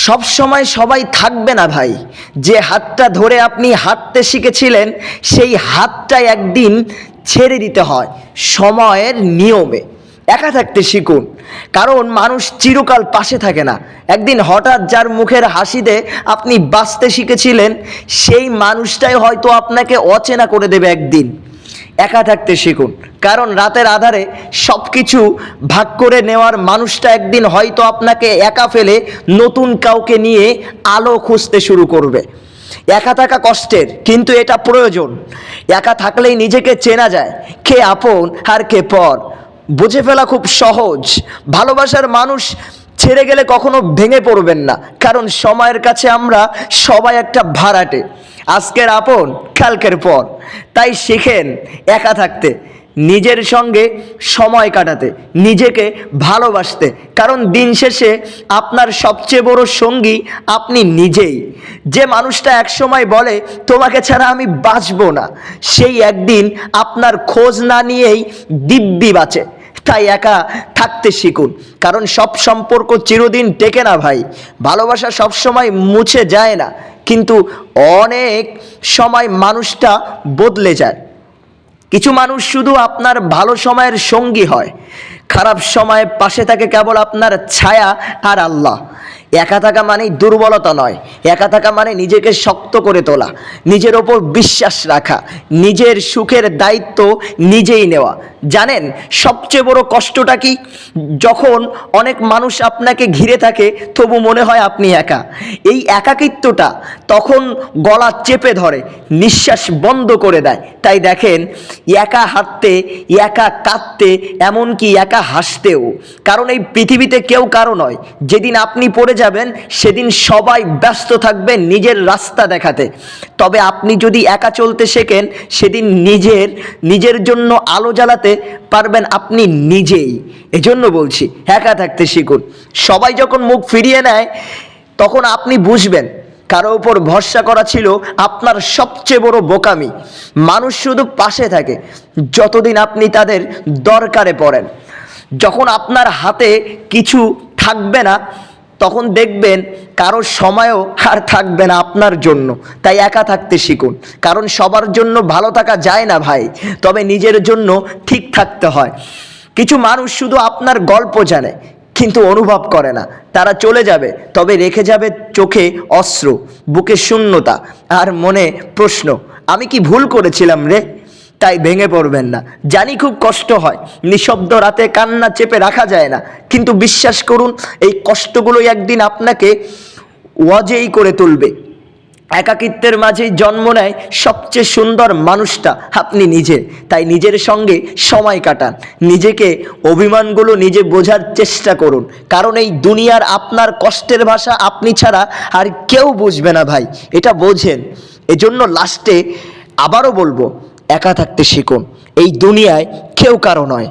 সব সময় সবাই থাকবে না ভাই। যে হাতটা ধরে আপনি হাঁটতে শিখেছিলেন সেই হাতটা একদিন ছেড়ে দিতে হয় সময়ের নিয়মে। একা থাকতে শিখুন, কারণ মানুষ চিরকাল পাশে থাকে না। একদিন হঠাৎ যার মুখের হাসিতে আপনি বাঁচতে শিখেছিলেন সেই মানুষটাই হয়তো আপনাকে অচেনা করে দেবে একদিন। একা থাকতে শিখুন, কারণ রাতের আধারে সব কিছু ভাগ করে নেওয়ার মানুষটা একদিন হয়তো আপনাকে একা ফেলে নতুন কাউকে নিয়ে আলো খুঁজতে শুরু করবে। একা থাকা কষ্টের, কিন্তু এটা প্রয়োজন। একা থাকলেই নিজেকে চেনা যায়, কে আপন আর কে পর বুঝে ফেলা খুব সহজ। ভালোবাসার মানুষ ছেড়ে গেলে কখনো ভেঙে পড়বেন না, কারণ সময়ের কাছে আমরা সবাই একটা ভাড়াটে, আজকের আপন কালকের পর। তাই শিখেন একা থাকতে, নিজের সঙ্গে সময় কাটাতে, নিজেকে ভালোবাসতে, কারণ দিন শেষে আপনার সবচেয়ে বড় সঙ্গী আপনি নিজেই। যে মানুষটা একসময় বলে তোমাকে ছাড়া আমি বাঁচবো না, সেই একদিন আপনার খোঁজ না নিয়েই দিব্যি বাঁচে। তাই একা থাকতে শিখুন, কারণ সব সম্পর্ক চিরদিন টেকে না ভাই। ভালোবাসা সব সময় মুছে যায় না, কিন্তু অনেক সময় মানুষটা বদলে যায়। কিছু মানুষ শুধু আপনার ভালো সময়ের সঙ্গী হয়, খারাপ সময়ে পাশে থাকে কেবল আপনার ছায়া আর আল্লাহ। একা থাকা মানেই দুর্বলতা নয়, একা থাকা মানে নিজেকে শক্ত করে তোলা, নিজের ওপর বিশ্বাস রাখা, নিজের সুখের দায়িত্ব নিজেই নেওয়া। জানেন সবচেয়ে বড় কষ্টটা কি? যখন অনেক মানুষ আপনাকে ঘিরে থাকে তবু মনে হয় আপনি একা। এই একাকিত্বটা তখন গলা চেপে ধরে, নিঃশ্বাস বন্ধ করে দেয়। তাই দেখেন একা হাঁটতে, একা কাঁদতে, এমনকি একা হাসতেও। কারণ এই পৃথিবীতে কেউ কারো নয়। যেদিন আপনি পড়ে যাবেন সেদিন সবাই ব্যস্ত থাকবে নিজের রাস্তা দেখাতে। তবে আপনি যদি একা চলতে শেখেন সেদিন নিজের জন্য আলো জ্বালাতে পারবেন আপনি নিজেই। এজন্য বলছি একা থাকতে শিখুন। সবাই যখন মুখ ফিরিয়ে নেয় তখন আপনি বুঝবেন কারো উপর ভরসা করা ছিল আপনার সবচেয়ে বড় বোকামি। মানুষ শুধু পাশে থাকে যতদিন আপনি তাদের দরকারে পড়েন। যখন আপনার হাতে কিছু থাকবে না তখন দেখবেন কারো সময়ও আর থাকবে না আপনার জন্য। তাই একা থাকতে শিখুন, কারণ সবার জন্য ভালো থাকা যায় না ভাই, তবে নিজের জন্য ঠিক থাকতে হয়। কিছু মানুষ শুধু আপনার গল্প জানে কিন্তু অনুভব করে না। তারা চলে যাবে, তবে রেখে যাবে চোখে অশ্রু, বুকে শূন্যতা আর মনে প্রশ্ন, আমি কি ভুল করেছিলাম রে? তাই ভেঙে পড়বেন না। জানি খুব কষ্ট হয়, নিঃশব্দ রাতে কান্না চেপে রাখা যায় না, কিন্তু বিশ্বাস করুন এই কষ্টগুলোই একদিন আপনাকে অজেয় করে তুলবে। একাকিত্বের মাঝেই জন্ম নেয় সবচেয়ে সুন্দর মানুষটা আপনি নিজে। তাই নিজের সঙ্গে সময় কাটান, নিজেকে অভিমানগুলো নিজে বোঝার চেষ্টা করুন, কারণ এই দুনিয়ার আপনার কষ্টের ভাষা আপনি ছাড়া আর কেউ বুঝবে না ভাই, এটা বোঝেন। এজন্য লাস্টে আবারও বলবো একা থাকতে শিখুন। এই দুনিয়ায় কেউ কারো নয়।